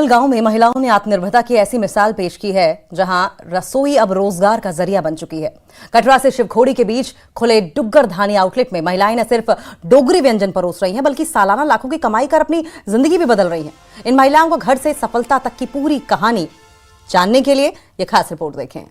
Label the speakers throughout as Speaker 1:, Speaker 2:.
Speaker 1: खिरल गांव में महिलाओं ने आत्मनिर्भरता की ऐसी मिसाल पेश की है जहां रसोई अब रोजगार का जरिया बन चुकी है। कटरा से शिवखोड़ी के बीच खुले डुग्गर धानी आउटलेट में महिलाएं न सिर्फ डोगरी व्यंजन परोस रही हैं बल्कि सालाना लाखों की कमाई कर अपनी जिंदगी भी बदल रही हैं। इन महिलाओं को घर से सफलता तक की पूरी कहानी जानने के लिए यह खास रिपोर्ट देखें।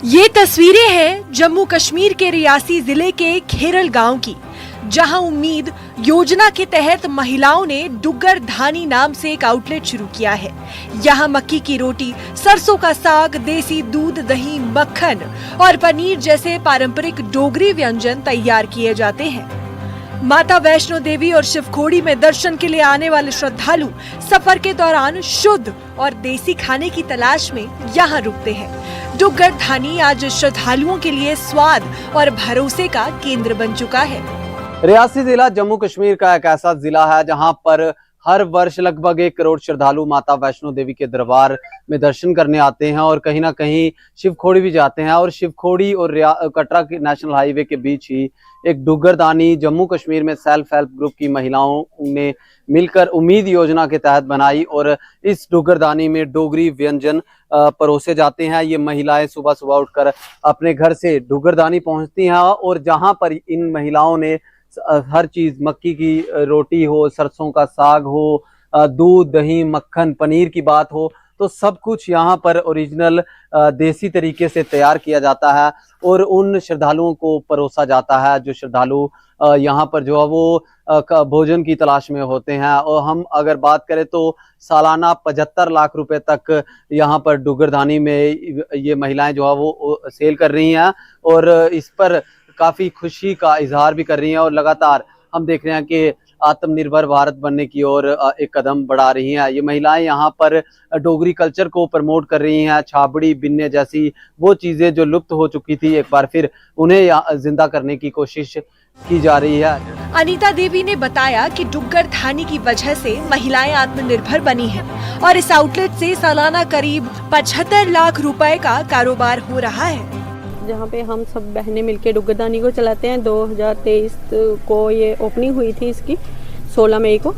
Speaker 2: ये तस्वीरें हैं जम्मू कश्मीर के रियासी जिले के खिरल गांव की, जहां उम्मीद योजना के तहत महिलाओं ने डुग्गर धानी नाम से एक आउटलेट शुरू किया है। यहां मक्की की रोटी, सरसों का साग, देसी दूध, दही, मक्खन और पनीर जैसे पारंपरिक डोगरी व्यंजन तैयार किए जाते हैं। माता वैष्णो देवी और शिवखोड़ी में दर्शन के लिए आने वाले श्रद्धालु सफर के दौरान शुद्ध और देसी खाने की तलाश में यहाँ रुकते हैं। डुग्गर धानी आज श्रद्धालुओं के लिए स्वाद और भरोसे का केंद्र बन चुका है।
Speaker 3: रियासी जिला जम्मू कश्मीर का एक ऐसा जिला है जहां पर हर वर्ष लगभग 1 करोड़ श्रद्धालु माता वैष्णो देवी के दरबार में दर्शन करने आते हैं और कहीं ना कहीं शिवखोड़ी भी जाते हैं। और शिवखोड़ी और कटरा के नेशनल हाईवे के बीच ही एक डुग्गर धानी जम्मू कश्मीर में सेल्फ हेल्प ग्रुप की महिलाओं ने मिलकर उम्मीद योजना के तहत बनाई और इस डुग्गर धानी में डोगरी व्यंजन परोसे जाते हैं। ये महिलाएं सुबह सुबह उठकर अपने घर से डुग्गर धानी पहुंचती हैं और जहां पर इन महिलाओं ने हर चीज, मक्की की रोटी हो, सरसों का साग हो, दूध, दही, मक्खन, पनीर की बात हो, तो सब कुछ यहाँ पर ओरिजिनल देसी तरीके से तैयार किया जाता है और उन श्रद्धालुओं को परोसा जाता है जो श्रद्धालु यहाँ पर जो है वो भोजन की तलाश में होते हैं। और हम अगर बात करें तो सालाना 75 लाख रुपए तक यहाँ पर डुग्गर धानी में ये महिलाएं जो है वो सेल कर रही हैं और इस पर काफी खुशी का इजहार भी कर रही हैं और लगातार हम देख रहे हैं कि आत्मनिर्भर भारत बनने की ओर एक कदम बढ़ा रही हैं। ये महिलाएं यहाँ पर डोगरी कल्चर को प्रमोट कर रही हैं। छाबड़ी, बिन्ने जैसी वो चीजें जो लुप्त हो चुकी थी, एक बार फिर उन्हें जिंदा करने की कोशिश की जा रही है।
Speaker 2: अनीता देवी ने बताया कि डुग्गर धानी की वजह से महिलाएं आत्मनिर्भर बनी हैं और इस आउटलेट से सालाना करीब 75 लाख रुपए का कारोबार हो रहा है।
Speaker 4: जहाँ पे हम सब बहनें मिलके डुग्गर धानी को चलाते हैं। 2023 को ये ओपनिंग हुई थी इसकी, 16 मई को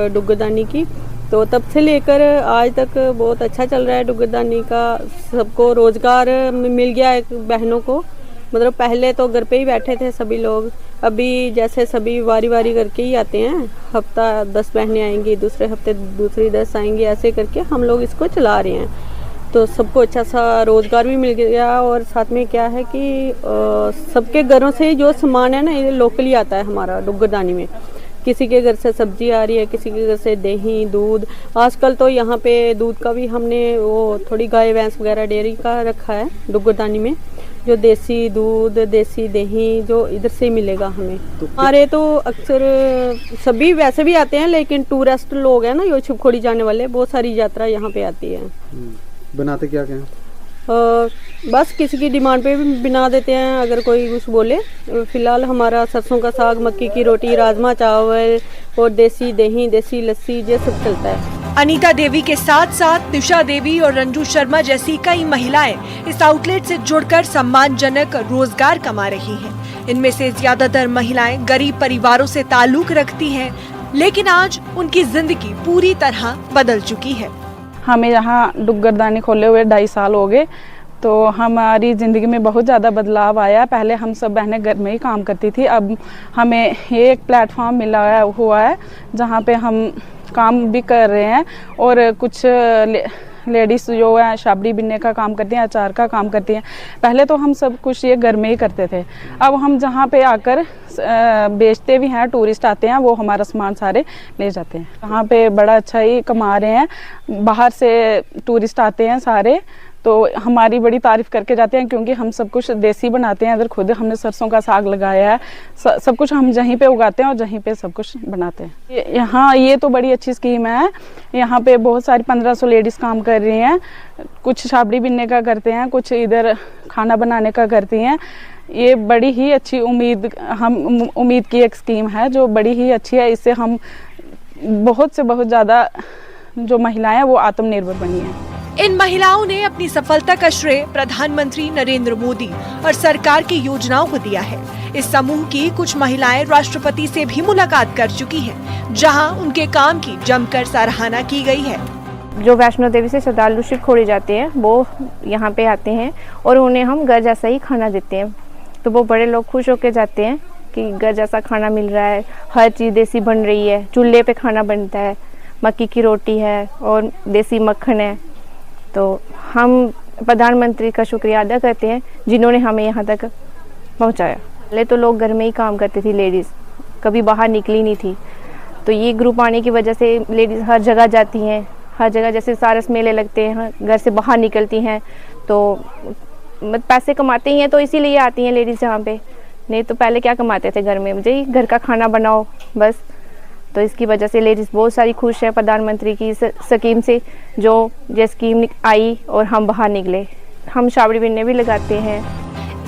Speaker 4: डुग्गर धानी की। तो तब से लेकर आज तक बहुत अच्छा चल रहा है डुग्गर धानी का। सबको रोजगार मिल गया है बहनों को। मतलब पहले तो घर पे ही बैठे थे सभी लोग, अभी जैसे सभी वारी वारी करके ही आते हैं। हफ्ता 10 बहनें आएंगी, दूसरे हफ्ते दूसरी 10 आएंगी, ऐसे करके हम लोग इसको चला रहे हैं। तो सबको अच्छा सा रोज़गार भी मिल गया और साथ में क्या है कि सबके घरों से जो सामान है ना, ये लोकली आता है हमारा डुग्गर धानी में। किसी के घर से सब्जी आ रही है, किसी के घर से दही, दूध। आजकल तो यहाँ पे दूध का भी हमने वो थोड़ी गाय भैंस वगैरह डेयरी का रखा है डुग्गर धानी में, जो देसी दूध, देसी दही जो इधर से मिलेगा हमें। हमारे तो अक्सर सभी वैसे भी आते हैं, लेकिन टूरिस्ट लोग हैं ना, यो शिवखोड़ी जाने वाले, बहुत सारी यात्रा यहाँ पे आती है।
Speaker 3: बनाते क्या क्या?
Speaker 4: बस किसी की डिमांड पे भी बना देते हैं अगर कोई कुछ बोले। फिलहाल हमारा सरसों का साग, मक्की की रोटी, राजमा चावल और देसी दही, देसी लस्सी, ये सब चलता है।
Speaker 2: अनीता देवी के साथ साथ निशा देवी और रंजू शर्मा जैसी कई महिलाएं इस आउटलेट से जुड़कर सम्मानजनक रोजगार कमा रही हैं। इनमें से ज्यादातर महिलाएं गरीब परिवारों से ताल्लुक रखती हैं, लेकिन आज उनकी जिंदगी पूरी तरह बदल चुकी है।
Speaker 5: हमें यहाँ डुग्गर धानी खोले हुए 2.5 साल हो गए, तो हमारी ज़िंदगी में बहुत ज़्यादा बदलाव आया। पहले हम सब बहनें घर में ही काम करती थी, अब हमें ये एक प्लेटफॉर्म मिला हुआ है जहाँ पे हम काम भी कर रहे हैं और कुछ लेडीज़ जो है छाबड़ी बिनने का काम करती हैं, अचार का काम करती हैं। पहले तो हम सब कुछ ये घर में ही करते थे, अब हम जहाँ पे आकर बेचते भी हैं, टूरिस्ट आते हैं वो हमारा सामान सारे ले जाते हैं। यहाँ पे बड़ा अच्छा ही कमा रहे हैं। बाहर से टूरिस्ट आते हैं सारे, तो हमारी बड़ी तारीफ़ करके जाते हैं क्योंकि हम सब कुछ देसी बनाते हैं। इधर खुद हमने सरसों का साग लगाया है, सब कुछ हम जहीं पे उगाते हैं और जहीं पे सब कुछ बनाते हैं। यहाँ ये तो बड़ी अच्छी स्कीम है। यहाँ पे बहुत सारी 1500 लेडीज़ काम कर रही हैं। कुछ छाबड़ी बिनने का करते हैं, कुछ इधर खाना बनाने का करती हैं। ये बड़ी ही अच्छी उम्मीद की एक स्कीम है जो बड़ी ही अच्छी है। इससे हम बहुत से बहुत ज़्यादा जो महिलाएं हैं वो आत्मनिर्भर बनी हैं।
Speaker 2: इन महिलाओं ने अपनी सफलता का श्रेय प्रधानमंत्री नरेंद्र मोदी और सरकार की योजनाओं को दिया है। इस समूह की कुछ महिलाएं राष्ट्रपति से भी मुलाकात कर चुकी हैं, जहां उनके काम की जमकर सराहना की गई है।
Speaker 6: जो वैष्णो देवी से श्रद्धालु शिवखोड़ी जाते हैं वो यहाँ पे आते हैं और उन्हें हम घर जैसा ही खाना देते हैं, तो वो बड़े लोग खुश होकर जाते हैं कि घर जैसा खाना मिल रहा है, हर चीज़ देसी बन रही है, चूल्हे पे खाना बनता है, मक्की की रोटी है और देसी मक्खन है। तो हम प्रधानमंत्री का शुक्रिया अदा करते हैं जिन्होंने हमें यहाँ तक पहुँचाया। पहले तो लोग घर में ही काम करती थी, लेडीज़ कभी बाहर निकली नहीं थी, तो ये ग्रुप आने की वजह से लेडीज़ हर जगह जाती हैं, हर जगह जैसे सारस मेले लगते हैं, घर से बाहर निकलती हैं, तो पैसे कमाते ही हैं, तो इसीलिए आती हैं लेडीज़ यहाँ पे। नहीं तो पहले क्या कमाते थे घर में, मुझे घर का खाना बनाओ बस। तो इसकी वजह से लेडीज़ बहुत सारी खुश है प्रधानमंत्री की स्कीम से, जो ये स्कीम आई और हम बाहर निकले। हम शावड़ी बिन्ने भी लगाते हैं।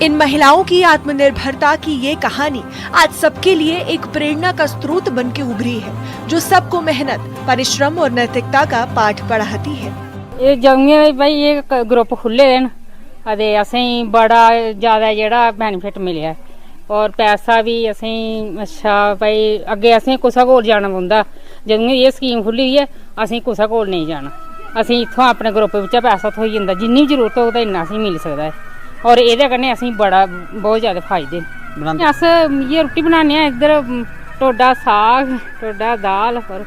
Speaker 2: इन महिलाओं की आत्मनिर्भरता की ये कहानी आज सबके लिए एक प्रेरणा का स्रोत बन के उभरी है, जो सबको मेहनत, परिश्रम और नैतिकता का पाठ पढ़ाती है।
Speaker 7: ये जंगे भाई ये ग्रुप खुले हैं अदे असें बड़ा ज़्यादा जेड़ा बेनिफिट मिले और पैसा भी असें अच्छा भाई अगे असें कुसै कोल जाना पौंदा, जदूं ये स्कीम खुली है असें कुसै कोल नहीं जाना, असें इत्थों अपने ग्रुप बिच्चा पैसा थ्होई जंदा, जिन्नी जरूरत होग तां इन्ना असें मिल सकदा है और एह्दे कन्नै असें बड़ा बहुत ज़्यादा फायदे न। अस ये रुट्टी बनाने आं इधर, टोडा साग, टोडा दाल और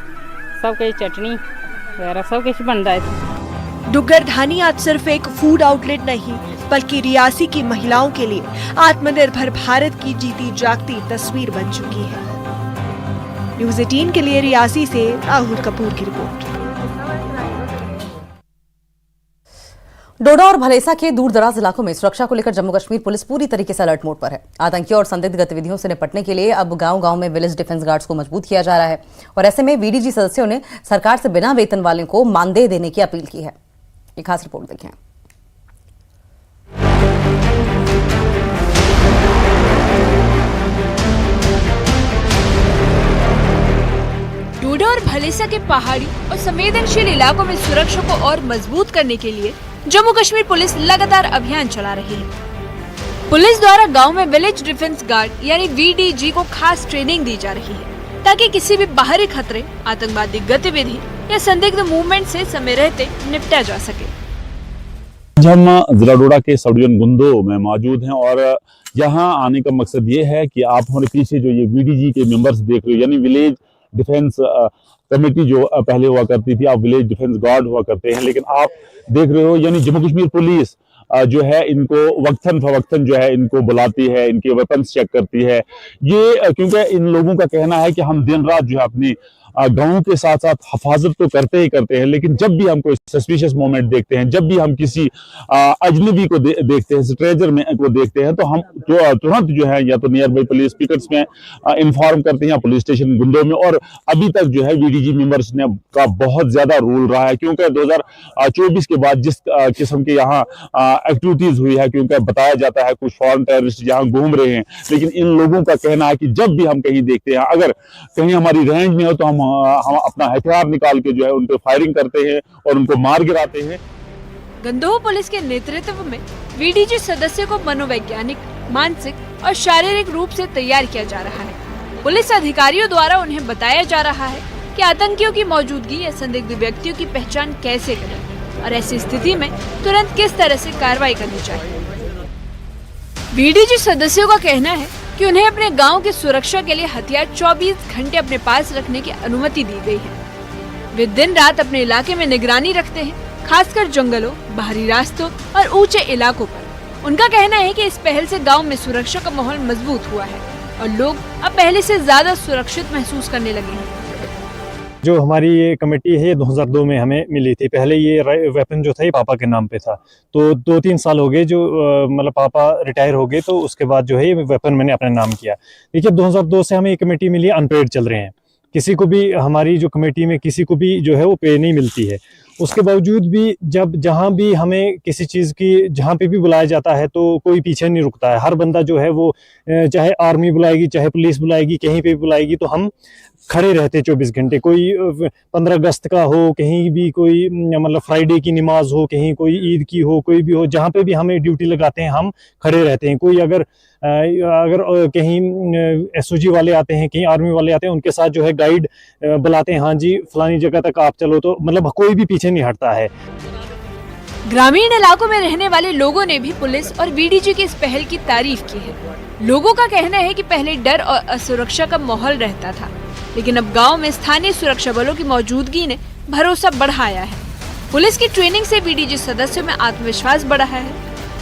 Speaker 7: सब किश चटनी वगैरह सब किश बनदा है।
Speaker 2: डुग्गर धानी आज सिर्फ एक फूड आउटलेट नहीं, बल्कि रियासी की महिलाओं के लिए आत्मनिर्भर भारत की जीती जागती तस्वीर बन चुकी है। न्यूज़ 18 के लिए रियासी से राहुल कपूर की रिपोर्ट।
Speaker 1: डोडा और भलेसा के दूर दराज इलाकों में सुरक्षा को लेकर जम्मू कश्मीर पुलिस पूरी तरीके से अलर्ट मोड पर है। आतंकियों और संदिग्ध गतिविधियों से निपटने के लिए अब गांव-गांव में विलेज डिफेंस गार्ड्स को मजबूत किया जा रहा है और ऐसे में वीडीजी सदस्यों ने सरकार से बिना वेतन वालों को मानदेय देने की अपील की है। एक खास रिपोर्ट देखें।
Speaker 2: डोडा और भलेसा के पहाड़ी और संवेदनशील इलाकों में सुरक्षा को और मजबूत करने के लिए जम्मू कश्मीर पुलिस लगातार अभियान चला रही है। पुलिस द्वारा गांव में विलेज डिफेंस गार्ड यानी वीडीजी को खास ट्रेनिंग दी जा रही है, ताकि किसी भी बाहरी खतरे, आतंकवादी गतिविधि या संदिग्ध मूवमेंट से समय रहते निपटा जा सके।
Speaker 8: हम जिला डोडा के सब डिवीजन गुंदो में मौजूद हैं और यहाँ आने का मकसद ये है कि आप हमारे पीछे जो ये वीडीजी के मेंबर्स देख रहे हो, यानी विलेज डिफेंस कमेटी जो पहले हुआ करती थी, आप विलेज डिफेंस गार्ड हुआ करते हैं, लेकिन आप देख रहे हो यानी जम्मू कश्मीर पुलिस जो है इनको वक्तन फवक्तन जो है इनको बुलाती है, इनके वेपन्स चेक करती है। ये क्योंकि इन लोगों का कहना है कि हम दिन रात जो है अपनी गांवों के साथ साथ हिफाजत तो करते ही करते हैं, लेकिन जब भी हम कोई सस्पिशियस मोमेंट देखते हैं, जब भी हम किसी अजनबी को देखते हैं, स्ट्रेंजर में को देखते हैं, तो हम तुरंत जो है या तो नियर बाई पुलिस स्पीकर्स में इन्फॉर्म करते हैं या पुलिस स्टेशन गुंदो में। और अभी तक जो है वीडीजी मेंबर्स ने का बहुत ज्यादा रोल रहा है, क्योंकि 2024 के बाद जिस किस्म के यहाँ एक्टिविटीज हुई है, क्योंकि बताया जाता है कुछ फॉरेन टेररिस्ट यहाँ घूम रहे हैं, लेकिन इन लोगों का कहना है कि जब भी हम कहीं देखते हैं, अगर कहीं हमारी रेंज में हो तो हम अपना हथियार निकाल के जो है उन पे फायरिंग करते हैं और उनको मार गिराते हैं।
Speaker 2: गंदोह पुलिस के नेतृत्व में वीडीजी सदस्यों को मनोवैज्ञानिक, मानसिक और शारीरिक रूप से तैयार किया जा रहा है। पुलिस अधिकारियों द्वारा उन्हें बताया जा रहा है कि आतंकियों की मौजूदगी या संदिग्ध व्यक्तियों की पहचान कैसे करें और ऐसी स्थिति में तुरंत किस तरह से कार्रवाई करनी चाहिए। वीडीजी सदस्यों का कहना है कि उन्हें अपने गांव की सुरक्षा के लिए हथियार 24 घंटे अपने पास रखने की अनुमति दी गई है। वे दिन रात अपने इलाके में निगरानी रखते हैं, खासकर जंगलों, बाहरी रास्तों और ऊंचे इलाकों पर। उनका कहना है कि इस पहल से गांव में सुरक्षा का माहौल मजबूत हुआ है और लोग अब पहले से ज्यादा सुरक्षित महसूस करने लगे हैं।
Speaker 9: जो हमारी ये कमेटी है 2002 में हमें मिली थी। पहले ये वेपन जो था ये पापा के नाम पे था, तो 2-3 साल हो गए जो मतलब पापा रिटायर हो गए, तो उसके बाद जो है ये वेपन मैंने अपने नाम किया। देखिए 2002 से हमें ये कमेटी मिली, अनपेड चल रहे हैं, किसी को भी हमारी जो कमेटी में किसी को भी जो है वो पे नहीं मिलती है। उसके बावजूद भी जब जहाँ भी हमें किसी चीज़ की जहाँ पे भी बुलाया जाता है तो कोई पीछे नहीं रुकता है। हर बंदा जो है वो चाहे आर्मी बुलाएगी, चाहे पुलिस बुलाएगी, कहीं पे भी बुलाएगी तो हम खड़े रहते 24 घंटे। कोई 15 अगस्त का हो, कहीं भी कोई मतलब फ्राइडे की नमाज हो, कहीं कोई ईद की हो, कोई भी हो, जहाँ पे भी हमें ड्यूटी लगाते हैं हम खड़े रहते हैं। कोई अगर कहीं एसओजी वाले आते हैं, कहीं आर्मी वाले आते हैं, उनके साथ जो है गाइड बुलाते हैं, हाँ जी फलानी जगह तक आप चलो, तो मतलब कोई भी पीछे नहीं हटता है।
Speaker 2: ग्रामीण इलाकों में रहने वाले लोगों ने भी पुलिस और वीडीजी की इस पहल की तारीफ की है। लोगों का कहना है कि पहले डर और असुरक्षा का माहौल रहता था, लेकिन अब गांव में स्थानीय सुरक्षा बलों की मौजूदगी ने भरोसा बढ़ाया है। पुलिस की ट्रेनिंग से वीडीजी सदस्यों में आत्मविश्वास बढ़ा है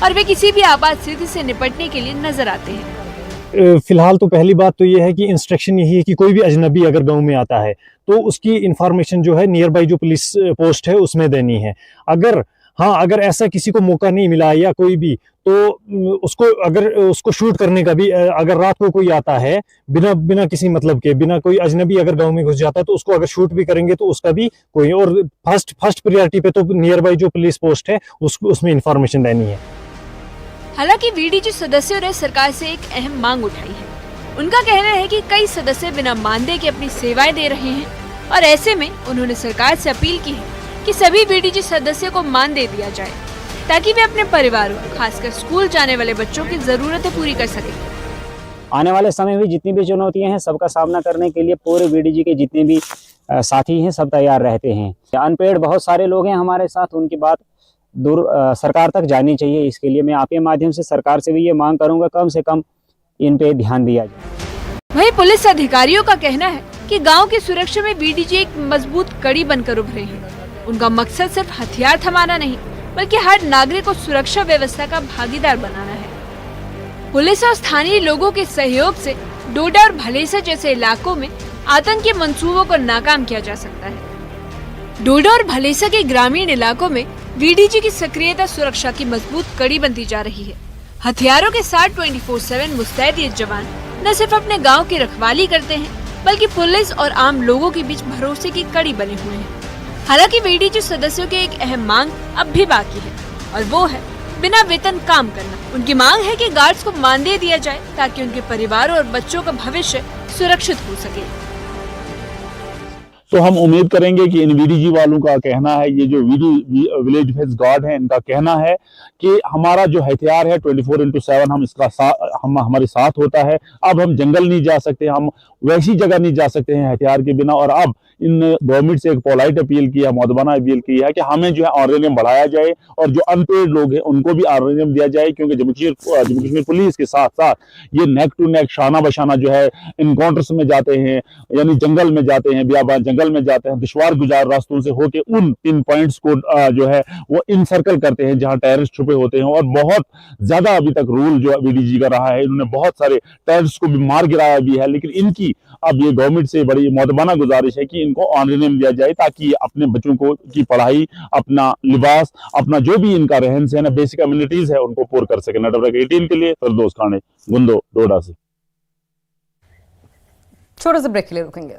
Speaker 2: और वे किसी भी आपात स्थिति से निपटने के लिए नजर आते हैं।
Speaker 9: फिलहाल तो पहली बात तो ये है कि इंस्ट्रक्शन यही है कि कोई भी अजनबी अगर गांव में आता है तो उसकी इंफॉर्मेशन जो है नियर बाई जो पुलिस पोस्ट है उसमें देनी है। अगर ऐसा किसी को मौका नहीं मिला या कोई भी, तो उसको शूट करने का भी, अगर रात को कोई आता है बिना किसी मतलब के, बिना कोई अजनबी अगर गांव में घुस जाता है तो उसको अगर शूट भी करेंगे तो उसका भी कोई, और फर्स्ट प्रायोरिटी पे तो नियर बाई जो पुलिस पोस्ट है उसमें इंफॉर्मेशन देनी है।
Speaker 2: हालांकि वीडीजी सदस्यों ने सरकार से एक अहम मांग उठाई है। उनका कहना है कि कई सदस्य बिना मानदेय के अपनी सेवाएं दे रहे हैं और ऐसे में उन्होंने सरकार से अपील की है कि सभी वीडीजी सदस्यों को मानदेय दिया जाए ताकि वे अपने परिवारों, खासकर स्कूल जाने वाले बच्चों की जरूरतें पूरी कर सकें।
Speaker 10: आने वाले समय में जितनी भी चुनौतियां हैं सबका सामना करने के लिए पूरे वीडीजी के जितने भी साथी हैं सब तैयार रहते हैं। अनपेड बहुत सारे लोग हैं हमारे साथ, उनकी बात दूर सरकार तक जानी चाहिए। इसके लिए मैं आपके माध्यम से सरकार से भी ये मांग करूंगा कम से कम इन पे ध्यान दिया जाए।
Speaker 2: वहीं पुलिस अधिकारियों का कहना है कि गांव की सुरक्षा में वीडीजी एक मजबूत कड़ी बनकर उभरे हैं। उनका मकसद सिर्फ हथियार थमाना नहीं, बल्कि हर नागरिक को सुरक्षा व्यवस्था का भागीदार बनाना है। पुलिस और स्थानीय लोगों के सहयोग से डोडा और भलेसा जैसे इलाकों में आतंकी मंसूबों को नाकाम किया जा सकता है। डोडा और भलेसा के ग्रामीण इलाकों में वीडीजी की सक्रियता सुरक्षा की मजबूत कड़ी बनती जा रही है। हथियारों के साथ 24/7 मुस्तैद ये जवान न सिर्फ अपने गांव की रखवाली करते हैं, बल्कि पुलिस और आम लोगों के बीच भरोसे की कड़ी बने हुए हैं। हालांकि वीडीजी सदस्यों की एक अहम मांग अब भी बाकी है और वो है बिना वेतन काम करना। उनकी मांग है कि गार्ड्स को मानदेय दिया जाए ताकि उनके परिवारों और बच्चों का भविष्य सुरक्षित हो सके।
Speaker 8: तो हम उम्मीद करेंगे कि इन वीडीजी वालों का कहना है, ये जो विलेज डिफेंस गार्ड है, इनका कहना है कि हमारा जो हथियार है 24/7 हम हमारे साथ होता है। अब हम जंगल नहीं जा सकते, हम वैसी जगह नहीं जा सकते हैं हथियार के बिना। और अब इन गवर्नमेंट से एक पोलाइट अपील की है, मौदबाना अपील की है कि हमें जो है ऑर्गेनियम बढ़ाया जाए और जो अनपेड लोग हैं उनको भी ऑर्गेनियम दिया जाए, क्योंकि जम्मू कश्मीर पुलिस के साथ साथ ये नेक टू नेक शाना बशाना जो है इनकाउंटर्स में जाते हैं, यानी जंगल में जाते हैं, बियाबान जंगल में जाते हैं, दुश्वार गुजार रास्तों से होके उन पिन पॉइंट्स को जो है वो इनसर्कल करते हैं जहां टेररिस्ट छुपे होते हैं। और बहुत ज्यादा अभी तक रूल जो वीडीजी का रहा है, इन्होंने बहुत सारे टेररिस्ट को भी मार गिराया भी है। लेकिन इनकी अब ये गवर्नमेंट से बड़ी मौदबाना गुजारिश है कि इनको ऑनरेनियम दिया जाए ताकि अपने बच्चों को की पढ़ाई, अपना लिबास, अपना जो भी इनका रहन सहन है, बेसिक कम्युनिटीज है, उनको पूर्ण कर सके। नेटवर्क 18 के लिए फिरदौस खाने, गुंदो, डोडा से।
Speaker 1: छोटे से ब्रेक के लिए रुकेंगे।